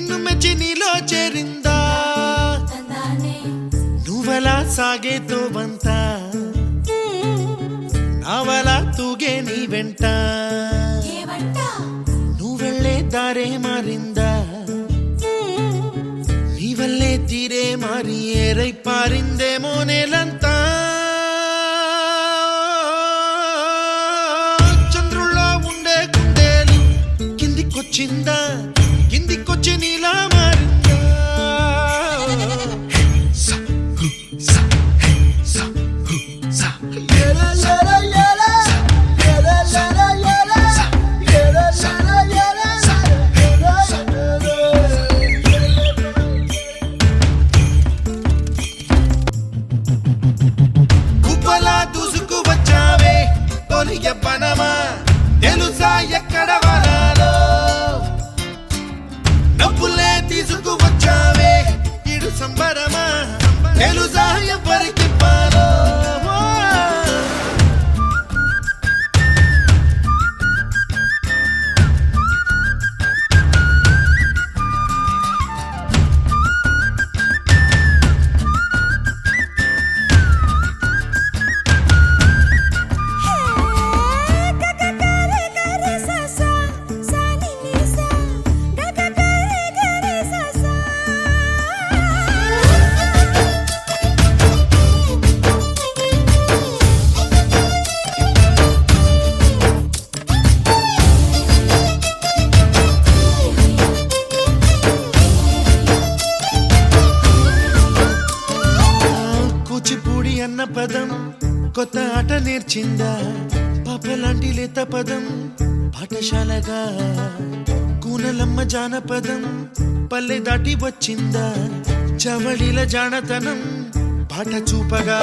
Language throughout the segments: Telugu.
నిన్ను మెచ్చి నీలో చేరిందా నువ్వలా సాగేతో బంత నావలా తూగే నీ వెంట నువ్వెళ్ళే దారే మారిందా నీవల్లే తీరే మారి ఏరై పారిందేమో నేలంతా చంద్రుల్లో ఉండే కుందేలు కిందికొచ్చిందా కిందికొచ్చి నీలా మారిందా కుప్పలా దూసుకు వచ్చావే తొలిగ పనమా తెలుసా ఎక్కడ వనాలో నవ్వులే తీసుకు వచ్చావే ఇడు సంబరమా తెలుసా ఎవరికి పాలో కూచిపూడి అన్న పదం కొత్త ఆట నేర్చిందా పాపలాంటి లేత పదం పాఠశాలగా కూనలమ్మ జానపదం పల్లె దాటి వచ్చిందా చవడిల జానతనం పాట చూపగా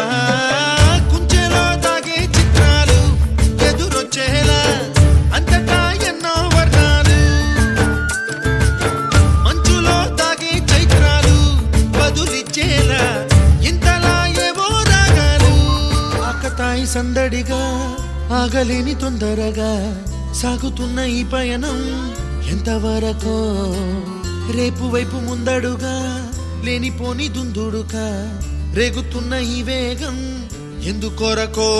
కుంచెలో దాగే చిత్రాలు ఎదురొచ్చేలా అంతటా ఎన్నో వర్ణాలు మంచులో దాగే చైత్రాలు బదులిచ్చేలా తాయి సందడిగా ఆగలేని తొందరగా సాగుతున్న ఈ పయనం ఎంతవరకో రేపు వైపు ముందడుగా లేనిపోని దుందుడుగా రేగుతున్న ఈ వేగం ఎందుకొరకో